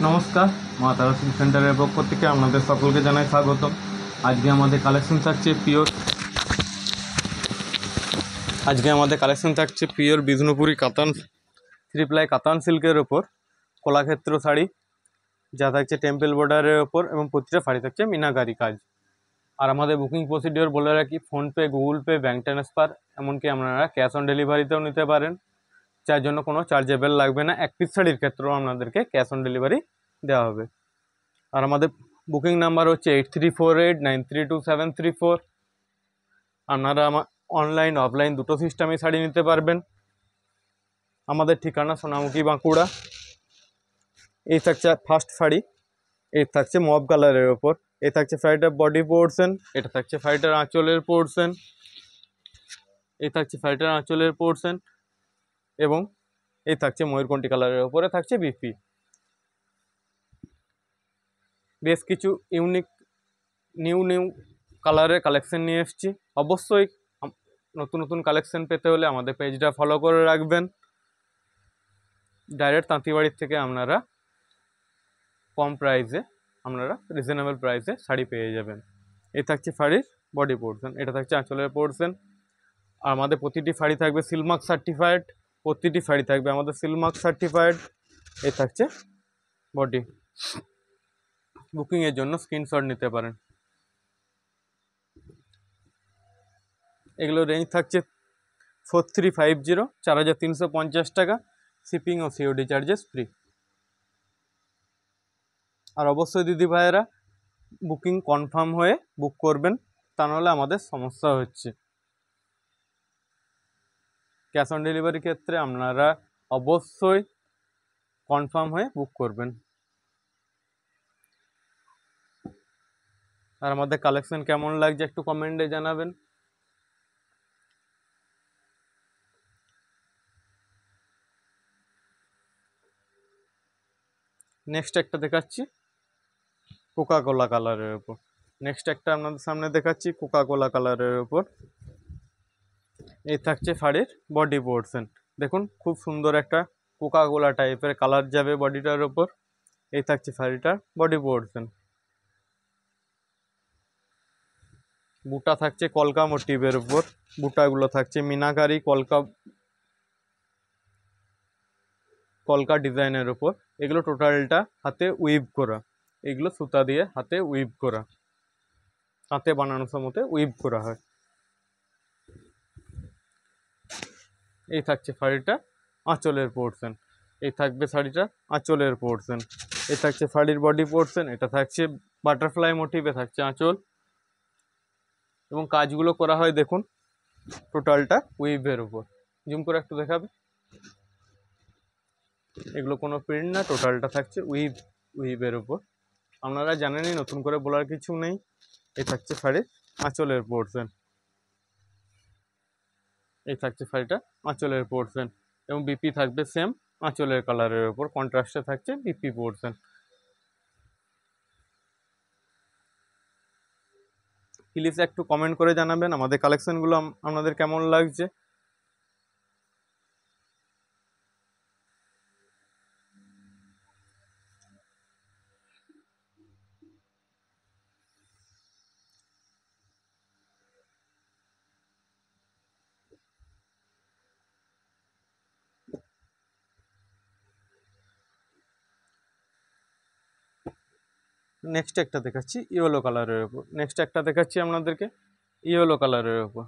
নমস্কার, মা তারা সিল্ক সেন্টারের পক্ষ থেকে আপনাদের সকলকে জানাই স্বাগতম। আজকে আমাদের কালেকশন থাকছে পিওর বিষ্ণুপুরি কাতান থ্রি প্লাই কাতান সিল্কের ওপর কলাক্ষেত্র শাড়ি, যা থাকছে টেম্পল বর্ডারের ওপর এবং প্রতিটা শাড়ি থাকছে মিনাকারি কাজ। আর আমাদের বুকিং প্রসিডিওর বলে রাখি, PhonePe, Google pay, bank transfer, এমনকি আপনারা ক্যাশ অন ডেলিভারিতেও নিতে পারেন, যার জন্য কোনো চার্জেবল লাগবে না। এক পিস শাড়ির ক্ষেত্রেও আপনাদেরকে ক্যাশ অন ডেলিভারি দেওয়া হবে। আর আমাদের বুকিং নাম্বার হচ্ছে 8348932734। আপনারা অনলাইন অফলাইন দুটো সিস্টেমে শাড়ি নিতে পারবেন। আমাদের ঠিকানা সোনামুখী, বাঁকুড়া। এই থাকছে ফার্স্ট শাড়ি, এই থাকছে মব কালারের ওপর। এই থাকছে শাড়িটার বডি পোর্শন, এটা থাকছে শাড়িটার আঁচলের পোর্শন, এই থাকছে শাড়িটার আঁচলের পোর্শন, এবং এই থাকছে ময়ূরকণ্ঠী কালারের ওপরে থাকছে বিপি। বেশ কিছু ইউনিক নিউ কালারের কালেকশন নিয়ে এসেছি। অবশ্যই নতুন নতুন কালেকশন পেতে হলে আমাদের পেজটা ফলো করে রাখবেন। ডাইরেক্ট তাঁতিবাড়ির থেকে আপনারা কম প্রাইসে, আপনারা রিজনেবল প্রাইসে শাড়ি পেয়ে যাবেন। এই থাকছে শাড়ির বডি পোর্শন, এটা থাকছে আঁচলের পোর্শন। আর আমাদের প্রতিটি শাড়ি থাকবে সিলমার্ক সার্টিফাইড, প্রতিটি শাড়ি থাকবে আমাদের সিলমার্ক সার্টিফাইড। এই থাকছে বডি। বুকিংয়ের জন্য স্ক্রিনশট নিতে পারেন। এগুলো রেঞ্জ থাকছে 4350, 4350 টাকা। শিপিং ও সিওডি চার্জেস ফ্রি। আর অবশ্যই দিদি ভাইয়েরা বুকিং কনফার্ম হয়ে বুক করবেন, তা নাহলে আমাদের সমস্যা হচ্ছে। ক্যাশ অন ডেলিভারির ক্ষেত্রে আপনারা অবশ্যই কনফার্ম হয়ে বুক করবেন। আর আমাদের কালেকশন কেমন লাগছে একটু কমেন্টে জানাবেন। নেক্সট একটা দেখাচ্ছি কোকা কোলা কালারের উপর। নেক্সট একটা আপনাদের সামনে দেখাচ্ছি কোকা কোলা কালারের উপর। এই থাকছে শাড়ির বডি পোর্শন। দেখুন খুব সুন্দর একটা কোকা কোলা টাইপের কালার যাবে বডিটার উপর। এই থাকছে শাড়িটার বডি পোর্শন। বুটা থাকছে কলকা মোটিভের উপর। বুটাগুলো থাকছে মিনাকারি কলকা কলকা ডিজাইনের উপর। এগুলো টোটালটা হাতে উইভ করা, এগুলো সুতা দিয়ে হাতে উইভ করা, হাতে বানানো সময়তে উইভ করা হয়। এই থাকছে শাড়িটা আঁচলের পোর্শন, এই থাকবে শাড়িটা আঁচলের পোর্শন। এই থাকছে শাড়ির বডি পোর্শন, এটা থাকছে বাটারফ্লাই মোটিভে থাকছে আঁচল, এবং কাজগুলো করা হয় দেখুন টোটালটা উইভের উপর। জুম করে একটু দেখাবে। এগুলো কোনো প্রিন্ট না, টোটালটা থাকছে উইভের উপর। আপনারা জানেনই, নতুন করে বলার কিছু নেই। এই থাকছে শাড়ির আঁচলের পোর্শন, এই থাকছে শাড়িটা আঁচলের পোর্শন, এবং বিপি থাকবে সেম আঁচলের কালারের উপর, কন্ট্রাস্টে থাকছে বিপি পোর্শন। প্লিজ একটু কমেন্ট করে জানাবেন আমাদের কালেকশনগুলো আপনাদের কেমন লাগছে। নেক্সট একটা দেখাচ্ছি ইয়েলো কালারের উপর। নেক্সট একটা দেখাচ্ছি আপনাদেরকে ইয়েলো কালারের উপর।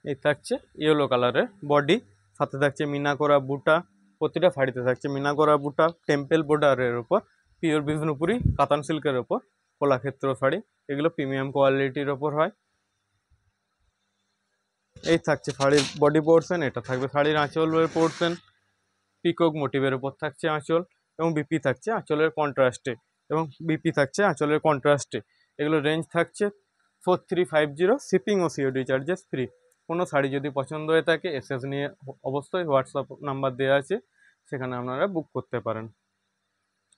এই থাকছে ইয়েলো কালারের বডি, সাথে থাকছে মিনা করা বুটা। প্রতিটা শাড়িতে থাকছে মিনা করা বুটা, টেম্পল বর্ডারের উপর, পিওর বিষ্ণুপুরি কাতান সিল্কের ওপর কলাক্ষেত্র শাড়ি। এগুলো প্রিমিয়াম কোয়ালিটির ওপর হয়। এই থাকছে শাড়ির বডি পোর্শন, এটা থাকবে শাড়ির আঁচলের পোর্শন। পিকক মোটিভের উপর থাকছে আঁচল, এবং বিপি থাকছে আঁচলের কন্ট্রাস্টে, এবং বিপি থাকছে আঁচলের কন্ট্রাস্টে। এগুলো রেঞ্জ থাকছে 4350, শিপিং ও সিওডি চার্জেস ফ্রি। কোনো শাড়ি যদি পছন্দ হয়ে থাকে এসএস নিয়ে অবশ্যই হোয়াটসঅ্যাপ নাম্বার দেওয়া আছে, সেখানে আপনারা বুক করতে পারেন।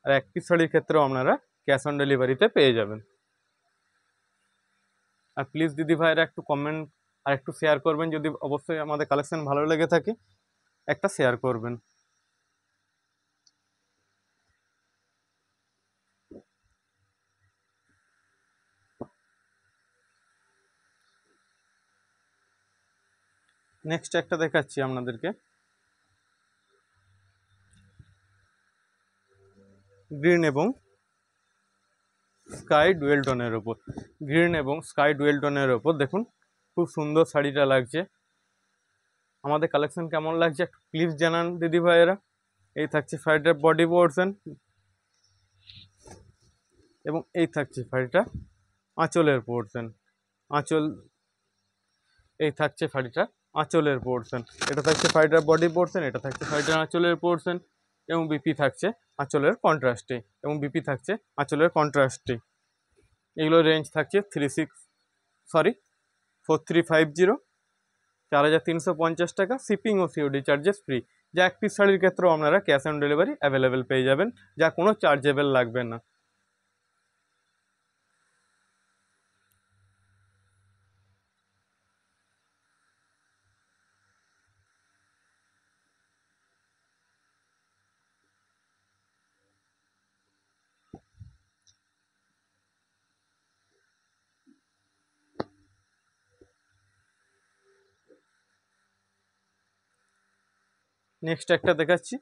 আর এক পিস শাড়ির ক্ষেত্রেও আপনারা ক্যাশ অন ডেলিভারিতে পেয়ে যাবেন। আর প্লিজ দিদি ভাইরা একটু কমেন্ট আর একটু শেয়ার করবেন, যদি অবশ্যই আমাদের কালেকশন ভালো লেগে থাকে একটা শেয়ার করবেন। নেক্সট একটা দেখাচ্ছি আপনাদেরকে, গ্রিন এবং স্কাই ডুয়েল টোনের ওপর। গ্রিন এবং স্কাই ডুয়েল টোনের ওপর দেখুন খুব সুন্দর শাড়িটা লাগছে। আমাদের কালেকশন কেমন লাগছে একটু প্লিজ জানান দিদি ভাইয়েরা। এই থাকছে শাড়িটার বডি পোর্শন এবং এই থাকছে শাড়িটা আঁচলের পোর্শন। আঁচল, এই থাকছে শাড়িটা আঁচলের পোর্শন। এটা থাকছে শাড়িটার বডি পোর্শন, এটা থাকছে শাড়িটার আঁচলের পোর্শন এবং বিপি থাকছে আঁচলের কন্ট্রাস্টে, এবং বিপি থাকছে আঁচলের কন্ট্রাস্টে। এগুলো রেঞ্জ থাকছে 4350, 4350 টাকা। শিপিং ও সিওডি চার্জেস ফ্রি। যা এক পিস শাড়ির ক্ষেত্রেও আপনারা ক্যাশ অন ডেলিভারি অ্যাভেলেবেল পেয়ে যাবেন, যা কোনো চার্জেবল লাগবে না। নেক্সট একটা দেখাচ্ছি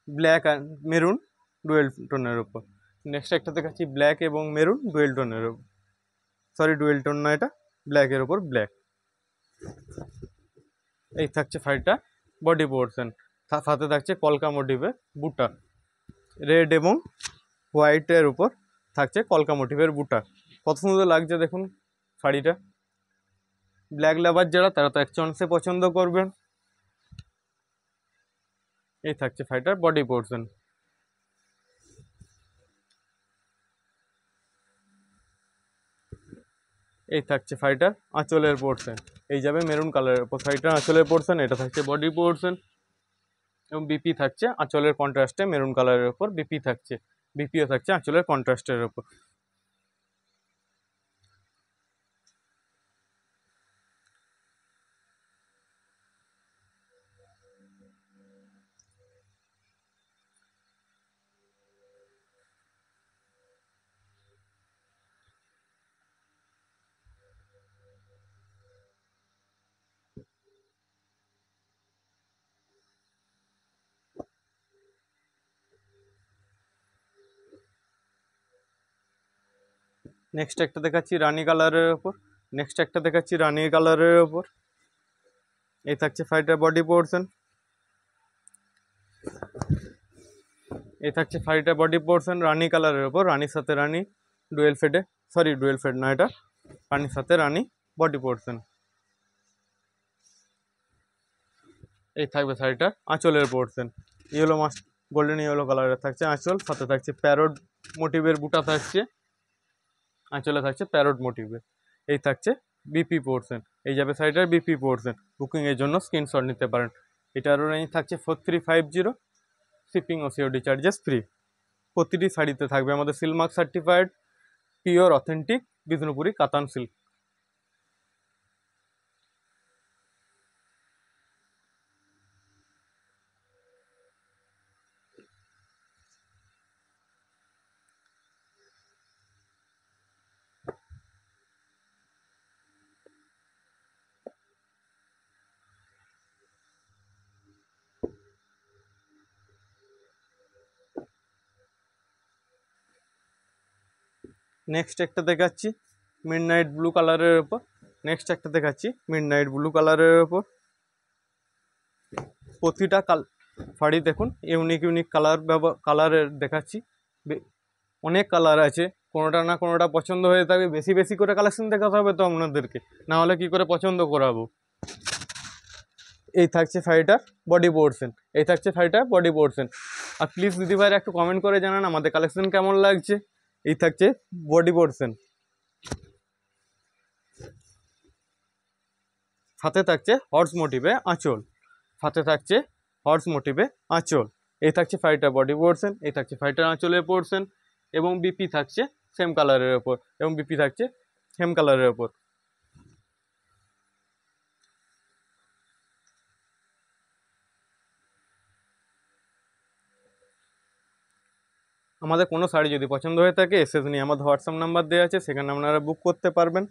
ব্ল্যাক আর মেরুন ডুয়েল টোনের ওপর। নেক্সট একটা দেখাচ্ছি ব্ল্যাক এবং মেরুন ডুয়েল টোনের ওপর, ডুয়েল টোন না, এটা ব্ল্যাকের ওপর ব্ল্যাক। এই থাকছে ফাইলটা বডি পোর্শন, সাথে থাকছে কলকা মোটিভে বুটা। রেড এবং হোয়াইটের উপর থাকছে কলকা মোটিভের বুটা। কত সুন্দর লাগছে দেখুন শাড়িটা। ব্ল্যাক লাভার যারা তারা তো এক চান্সে পছন্দ করবেন। এই থাকছে শাড়িটার বডি পোর্শন। এই থাকছে শাড়িটার আঁচলের পোর্শন। এই যাবে মেরুন কালারের উপর শাড়িটার আঁচলের পোর্শন। এটা থাকছে বডি পোর্শন এবং বিপি থাকছে আঁচলের কন্ট্রাস্টে মেরুন কালারের উপর বিপি থাকছে। বিপিও থাকছে আঁচলের কন্ট্রাস্টের উপর। নেক্সট একটা দেখাচ্ছি রানী কালারের ওপর। নেক্সট একটা দেখাচ্ছি রানী কালারের ওপর। এই থাকছে শাড়িটার বডি পোর্শন। এই থাকছে শাড়িটার বডি পোর্শন রানী কালারের ওপর, রানীর সাথে রানী ডুয়েল ফেডে, ডুয়েল ফেড না, এটা রানীর সাথে রানী বডি পোর্শন। এই থাকবে শাড়িটার আঁচলের portion. Yellow must golden yellow কালারের থাকছে আঁচল, সাথে থাকছে প্যারোট মোটিভের বুটা থাকছে। আঁচলে থাকছে প্যারোট মোটিভের। এই থাকছে বিপি পোর্শন। এই যাবে শাড়িটার বিপি পোর্শন। বুকিংয়ের জন্য স্ক্রিনশট নিতে পারেন। এটারও রেঞ্জ থাকছে 4350, শিপিং ও সিওডি চার্জেস ফ্রি। প্রতিটি শাড়িতে থাকবে আমাদের Silk Mark certified pure authentic Bishnupuri কাতান সিল্ক। নেক্সট একটা দেখাচ্ছি মিডনাইট ব্লু কালারের ওপর। নেক্সট একটা দেখাচ্ছি মিডনাইট ব্লু কালারের ওপর। প্রতিটা শাড়ি দেখুন ইউনিক ইউনিক কালারের দেখাচ্ছি। অনেক কালার আছে, কোনোটা না কোনোটা পছন্দ হয়ে থাকবে। বেশি বেশি করে কালেকশন দেখাতে হবে তো আপনাদেরকে, না হলে কি করে পছন্দ করাবো। এই থাকছে শাড়িটার বডি পোর্শন। এই থাকছে শাড়িটার বডি পোর্শন। আর প্লিজ দিদি ভাইরা একটু কমেন্ট করে জানান আমাদের কালেকশন কেমন লাগছে। এই থাকছে বডি পোর্শন, সাথে থাকছে হর্স মোটিভে আঁচল। সাথে থাকছে হর্স মোটিভে আঁচল। এই থাকছে শাড়িটার বডি পোর্শন। এই থাকছে শাড়িটার আঁচলের পোর্শন এবং বিপি থাকছে সেম কালারের ওপর, এবং বিপি থাকছে সেম কালারের ওপর। আমাদের কোনো শাড়ি যদি পছন্দ হয়ে থাকে এসএস নিয়ে আমাদের হোয়াটসঅ্যাপ নাম্বার দেওয়া আছে, সেখানে আপনারা বুক করতে পারবেন।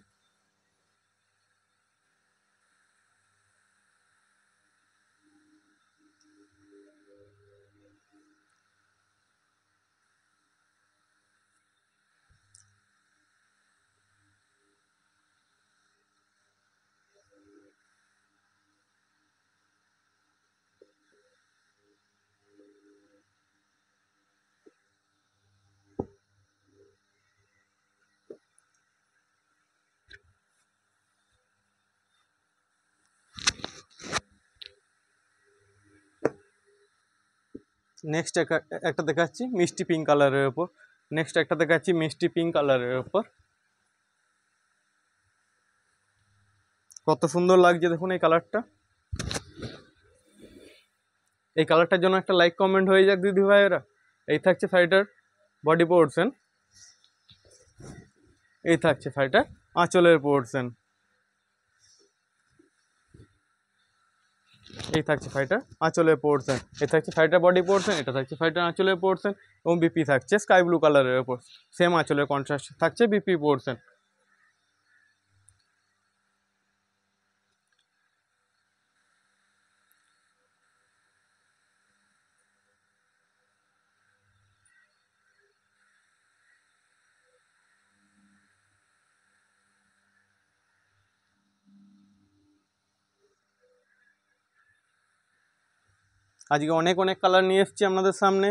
নেক্সট একটা দেখাচ্ছি মিষ্টি পিঙ্ক কালারের ওপর। নেক্সট একটা দেখাচ্ছি মিষ্টি পিঙ্ক কালারের ওপর। কত সুন্দর লাগছে দেখুন এই কালারটা। এই কালারটার জন্য একটা লাইক কমেন্ট হয়ে যাক দিদি ভাইয়েরা। এই থাকছে শাড়িটার বডি পোর্শন, এই থাকছে শাড়িটার আঁচলের পোর্শন, এই থাকছে শাড়িটার আঁচলের পোর্শন, এই থাকছে শাড়িটার বডি পোর্শন, এটা থাকছে শাড়িটার আঁচলের পোর্শন এবং বিপি থাকছে স্কাই ব্লু কালারের ওপর। সেম আঁচলের কন্ট্রাস্ট থাকছে বিপি পোর্শন। আজকে অনেক অনেক কালার নিয়ে এসেছি আপনাদের সামনে।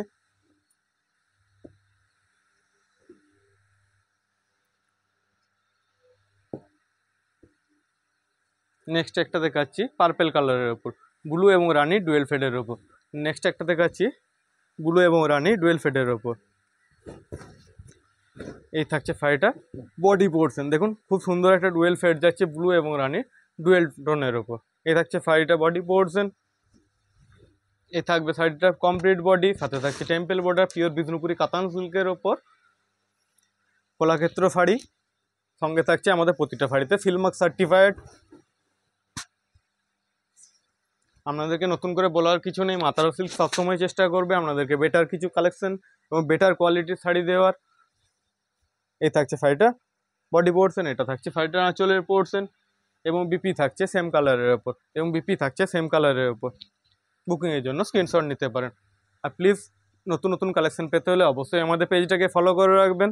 নেক্সট একটা দেখাচ্ছি পার্পেল কালারের ওপর, ব্লু এবং রানি ডুয়েল ফেডের ওপর। নেক্সট একটা দেখাচ্ছি ব্লু এবং রানি ডুয়েল ফেডের ওপর। এই থাকছে শাড়িটা বডি পোর্শন, দেখুন খুব সুন্দর একটা ডুয়েল ফেড যাচ্ছে ব্লু এবং রানি ডুয়েল টোনের ওপর। এই থাকছে শাড়িটা বডি পোর্শন, এই থাকবে শাড়িটার কমপ্লিট বডি, সাথে থাকছে টেম্পল বর্ডার পিওর বিষ্ণুপুরি কাতান সিল্কের ওপর কলাক্ষেত্র শাড়ি। সঙ্গে থাকছে আমাদের প্রতিটা শাড়িতে ফিল্মার্ক সার্টিফাইড। আপনাদেরকে নতুন করে বলার কিছু নেই, মা তারা সিল্ক সবসময় চেষ্টা করবে আপনাদেরকে বেটার কিছু কালেকশন এবং বেটার কোয়ালিটির শাড়ি দেওয়ার। এই থাকছে শাড়িটা বডি পোর্শন, এটা থাকছে শাড়িটার আঁচলের পোর্শন এবং বিপি থাকছে সেম কালারের ওপর, এবং বিপি থাকছে সেম কালারের ওপর। বুকিংয়ের জন্য স্ক্রিনশট নিতে পারেন। আর প্লিজ নতুন নতুন কালেকশন পেতে হলে অবশ্যই আমাদের পেজটাকে ফলো করে রাখবেন।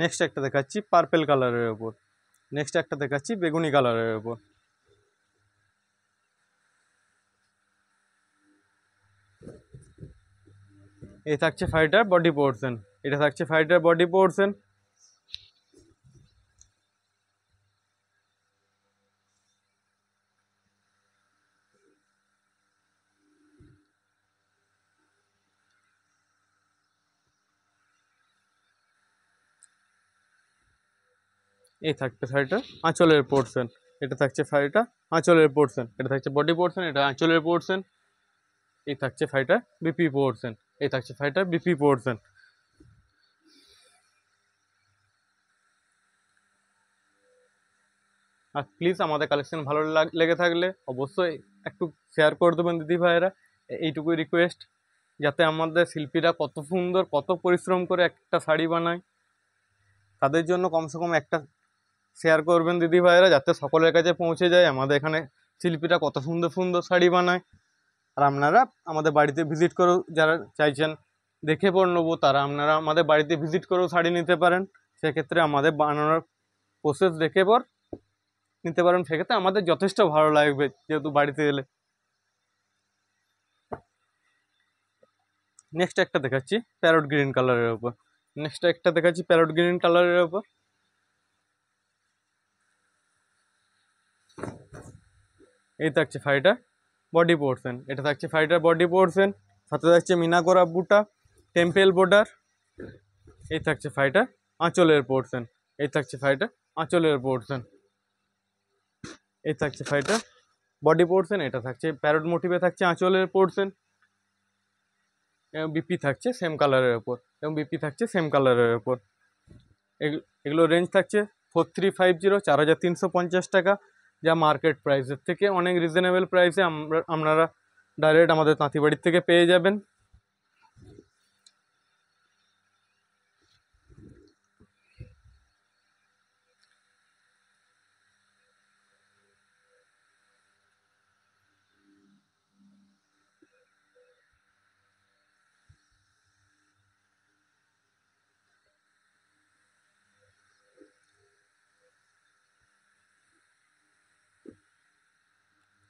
নেক্সট একটা দেখাচ্ছি পার্পেল কালারের ওপর, নেক্সট একটা দেখাচ্ছি বেগুনি কালারের ওপর। এই থাকছে শাড়িটার বডি পোর্শন, এটা থাকছে শাড়িটার বডি পোর্শন। এই থাকছে শাড়িটা আঁচলের পোর্শন, এটা থাকছে শাড়িটা আঁচলের পোর্শন, এটা থাকছে বডি পোর্শন, এটা আঁচলের পোর্শন। এই থাকছে শাড়িটা বিপি পোর্শন, এই থাকছে শাড়িটা বিপি পোর্শন। আর প্লিজ আমাদের কালেকশন ভালো লেগে থাকলে অবশ্যই একটু শেয়ার করে দেবেন দিদি ভাইয়েরা, এইটুকুই রিকোয়েস্ট। যাতে আমাদের শিল্পীরা কত সুন্দর কত পরিশ্রম করে একটা শাড়ি বানায়, তাদের জন্য কমসে কম একটা শেয়ার করবেন দিদি ভাইয়েরা, যাতে সকলের কাছে পৌঁছে যায় আমাদের এখানে শিল্পীরা কত সুন্দর সুন্দর শাড়ি বানায়। আর আপনারা আমাদের বাড়িতে ভিজিট করেও, যারা চাইছেন দেখে পর নেবো, তারা আপনারা আমাদের বাড়িতে ভিজিট করেও শাড়ি নিতে পারেন। সেক্ষেত্রে আমাদের বানানোর প্রসেস দেখে পর নিতে পারেন, সেক্ষেত্রে আমাদের যথেষ্ট ভালো লাগবে যেহেতু বাড়িতে এলে। নেক্সট একটা দেখাচ্ছি প্যারট গ্রিন কালারের ওপর, নেক্সট একটা দেখাচ্ছি প্যারট গ্রিন কালারের ওপর। এই থাকছে শাড়িটা বডি পোর্শন, এটা থাকছে শাড়িটার বডি পোর্শন, সাথে থাকছে মিনা করা বুটা টেম্পেল বর্ডার। এই থাকছে শাড়িটা আঁচলের পোর্শন, এই থাকছে শাড়িটা আঁচলের পোর্শন। এই থাকছে শাড়িটার বডি পোর্শন, এটা থাকছে প্যারট মোটিভে থাকছে আঁচলের পোর্শন, এবং বিপি থাকছে সেম কালারের ওপর, এবং বিপি থাকছে সেম কালারের ওপর। এগুলো রেঞ্জ থাকছে 4350, 4350 টাকা, যা মার্কেট প্রাইসের থেকে অনেক রিজনেবল প্রাইসে আপনারা ডাইরেক্ট আমাদের তাঁতিবাড়ির থেকে পেয়ে যাবেন।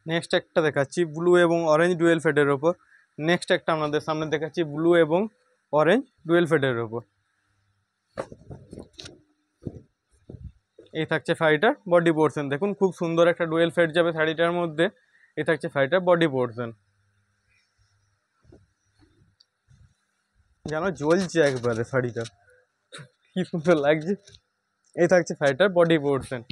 নেক্সট একটা দেখাচ্ছি ব্লু এবং অরেঞ্জ ডুয়েল ফেডের ওপর। নেক্সট একটা আপনাদের সামনে দেখাচ্ছি ব্লু এবং অরেঞ্জ ডুয়েল ফেডের ওপর। এই থাকছে শাড়িটার বডি পোর্শন, দেখুন খুব সুন্দর একটা ডুয়েল ফেড যাবে শাড়িটার মধ্যে। এই থাকছে শাড়িটার বডি পোর্শন, যেন জ্বলছে একবারে শাড়িটা, কি সুন্দর লাগছে। এই থাকছে শাড়িটার বডি পোর্শন।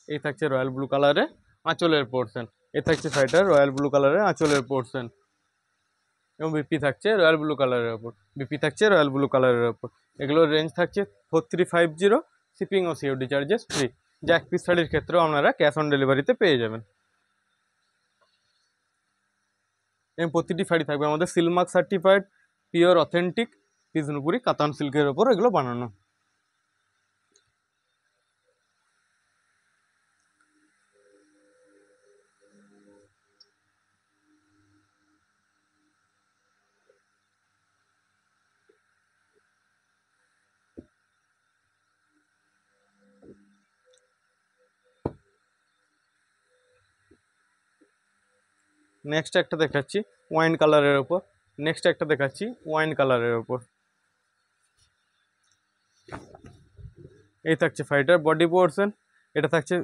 এই থাকছে রয়্যাল ব্লু কালারে আঁচলের পোর্শন। এই থাকছে শাড়িটার রয়্যাল ব্লু কালারের আঁচলের পোর্শন, এবং বিপি থাকছে রয়্যাল ব্লু কালারের ওপর, বিপি থাকছে রয়্যাল ব্লু কালারের ওপর। এগুলোর রেঞ্জ থাকছে 4350, শিপিং ও সিওডি চার্জেস ফ্রি, যা এক পিস শাড়ির ক্ষেত্রেও আপনারা ক্যাশ অন ডেলিভারিতে পেয়ে যাবেন। এবং প্রতিটি শাড়ি থাকবে আমাদের Silk Mark certified pure authentic Bishnupuri কাতান সিল্কের ওপর এগুলো বানানো। নেক্সট একটা দেখাচ্ছি ওয়াইন কালারের ওপর। নেক্সট একটা দেখাচ্ছি ওয়াইন কালারের ওপর। এই থাকছে শাড়িটার বডি পোর্শন। এটা থাকছে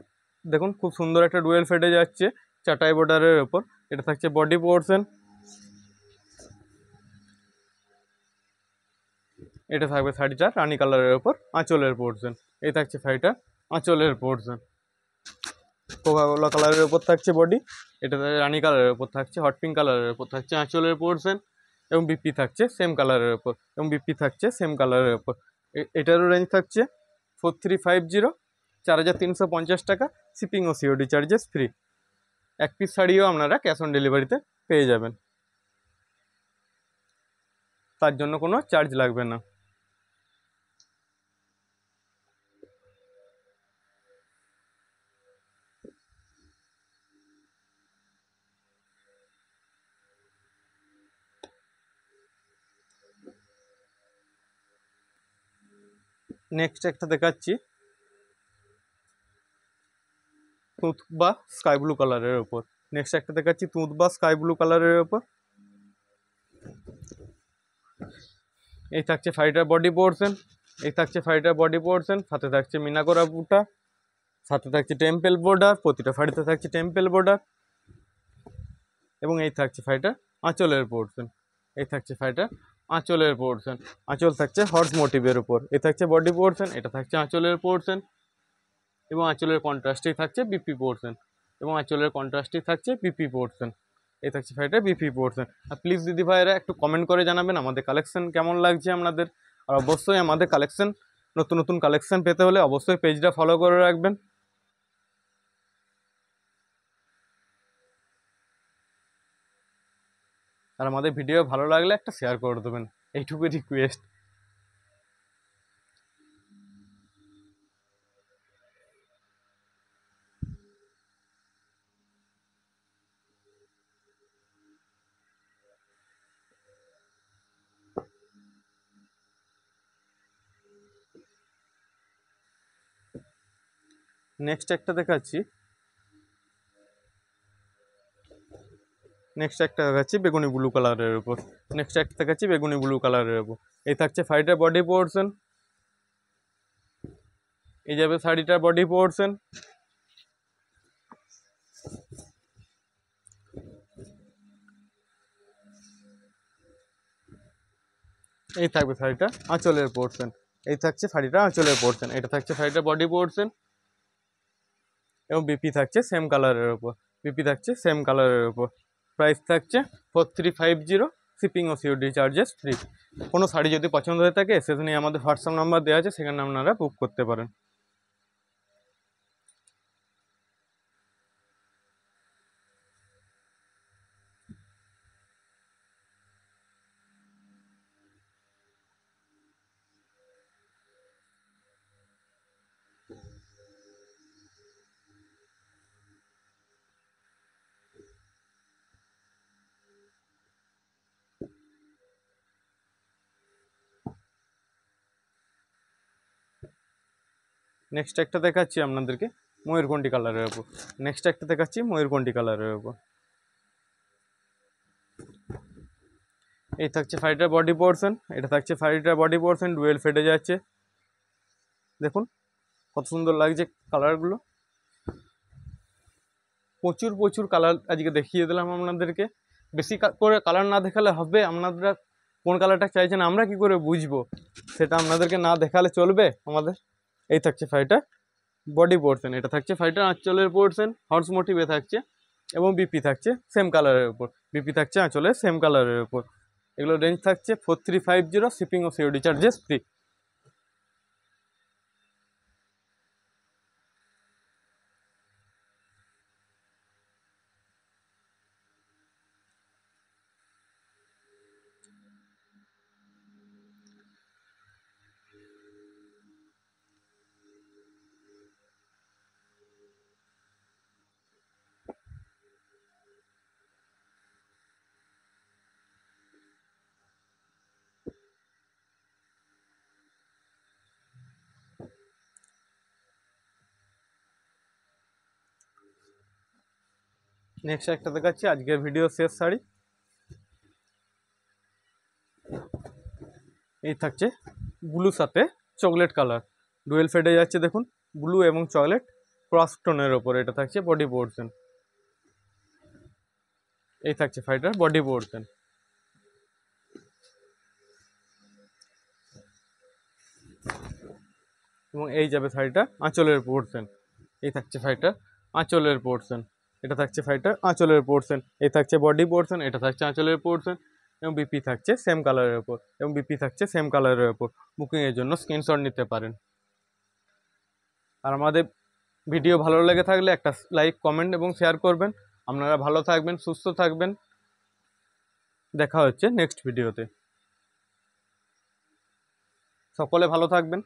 দেখুন খুব সুন্দর একটা ডুয়েল ফেডে যাচ্ছে চাটাই বর্ডারের ওপর। এটা থাকছে বডি পোর্শন। এটা থাকবে শাড়িটা রানি কালারের ওপর আঁচলের পোর্শন। এই থাকছে শাড়িটা আঁচলের পোর্শন। কোকাকোলা কালারের ওপর থাকছে বডি, এটা রানি কালারের ওপর থাকছে হট পিঙ্ক কালারের ওপর থাকছে আঁচলের পোর্শন, এবং বিপি থাকছে সেম কালারের ওপর, এবং বিপি থাকছে সেম কালারের ওপর। এটারও রেঞ্জ থাকছে 4350, 4350 টাকা, শিপিং ও সিওডি চার্জেস ফ্রি। এক পিস শাড়িও আপনারা ক্যাশ অন ডেলিভারিতে পেয়ে যাবেন, তার জন্য কোনো চার্জ লাগবে না। নেক্সট একটা দেখাচ্ছি তুঁত বা স্কাই ব্লু কালারের ওপর। নেক্সট একটা দেখাচ্ছি তুঁত বা স্কাই ব্লু কালারের ওপর। এই থাকছে শাড়িটার বডি পোর্শন। এই থাকছে শাড়িটার বডি পোর্শন, সাথে থাকছে মিনাকোরা বুটা, সাথে থাকছে টেম্পেল বর্ডার, প্রতিটা শাড়িতে থাকছে টেম্পেল বর্ডার, এবং এই থাকছে শাড়িটার আঁচলের পোর্শন। এই থাকছে শাড়িটার আঁচলের পোর্শন, আঁচল থাকছে হর্স মোটিভের উপর। এই থাকছে বডি পোর্শন, এটা থাকছে আঁচলের পোর্শন, এবং আঁচলের কন্ট্রাস্টেই থাকছে বিপি পোর্শন, এবং আঁচলের কন্ট্রাস্টেই থাকছে বিপি পোর্শন। এই থাকছে শাড়িটার বিপি পোর্শন। আর প্লিজ দিদি ভাইরা একটু কমেন্ট করে জানাবেন আমাদের কালেকশন কেমন লাগছে আপনাদের। আর অবশ্যই আমাদের কালেকশন, নতুন নতুন কালেকশন পেতে হলে অবশ্যই পেজটা ফলো করে রাখবেন। আর আমাদের ভিডিও ভালো লাগলে একটা শেয়ার করে দেবেন, এইটুকু রিকোয়েস্ট। নেক্সট একটা দেখাচ্ছি বেগুনি ব্লু কালারের উপর। নেক্সট একটা দেখাচ্ছি বেগুনি ব্লু কালারের উপর। এই থাকছে শাড়িটার বডি পোর্শন। এই যাবে শাড়িটার বডি পোর্শন। এই থাকবে শাড়িটা আঁচলের পোর্শন, এই থাকছে শাড়িটা আঁচলের পোর্শন, এটা থাকছে শাড়িটা বডি পোর্শন এবং বিপি থাকছে সেম কালারের ওপর, বিপি থাকছে সেম কালারের ওপর। প্রাইস থাকছে 4350, শিপিং ও সিওডি চার্জেস ফ্রি। কোনো শাড়ি যদি পছন্দ হয়ে থাকে সেখানে আমাদের হোয়াটসঅ্যাপ নাম্বার দেওয়া আছে, সেখানে আপনারা বুক করতে পারেন। নেক্সট একটা দেখাচ্ছি আপনাদেরকে ময়ূরকণ্ঠী কালারের ওপর, নেক্সট একটা দেখাচ্ছি ময়ূরকণ্ঠী কালারের ওপর। এই থাকছে শাড়িটার বডি পোর্শন, এটা থাকছে শাড়িটার বডি পোর্শন, ডুয়েল ফেটে যাচ্ছে। দেখুন কত সুন্দর লাগছে কালারগুলো, প্রচুর প্রচুর কালার আজকে দেখিয়ে দিলাম আপনাদেরকে। বেশি করে কালার না দেখালে হবে, আপনারা কোন কালারটা চাইছেন আমরা কি করে বুঝবো, সেটা আপনাদেরকে না দেখালে চলবে আমাদের। এই থাকছে শাড়িটা বডি পোর্শন, এটা থাকছে শাড়িটার আঁচলের পোর্শন, হর্স মোটিভে থাকছে এবং বিপি থাকছে সেম কালারের উপর, বিপি থাকছে আঁচলের সেম কালারের উপর। এগুলো রেঞ্জ থাকছে 4350, শিপিং ও সিওডি চার্জেস ফ্রি। নেক্সট একটা দেখাচ্ছি আজকের ভিডিও শেষ শাড়ি। এই থাকছে ব্লু সাথে চকলেট কালার, ডুয়েল ফেডে যাচ্ছে দেখুন, ব্লু এবং চকলেট ক্রস টোনের ওপর, এটা থাকছে বডি পোর্শন। এই থাকছে শাড়িটার বডি পোর্শন এবং এই যাবে শাড়িটা আঁচলের পোর্শন। এই থাকছে শাড়িটার আঁচলের পোর্শন, এটা থাকছে শাড়িটার আঁচলের পোর্শন। এই থাকছে বডি পোর্শন, এটা থাকছে আঁচলের পোর্শন এবং বিপি থাকছে সেম কালারের ওপর, এবং বিপি থাকছে সেম কালারের ওপর। বুকিংয়ের জন্য স্ক্রিনশট নিতে পারেন। আর আমাদের ভিডিও ভালো লেগে থাকলে একটা লাইক, কমেন্ট এবং শেয়ার করবেন। আপনারা ভালো থাকবেন, সুস্থ থাকবেন। দেখা হচ্ছে নেক্সট ভিডিওতে। সকলে ভালো থাকবেন।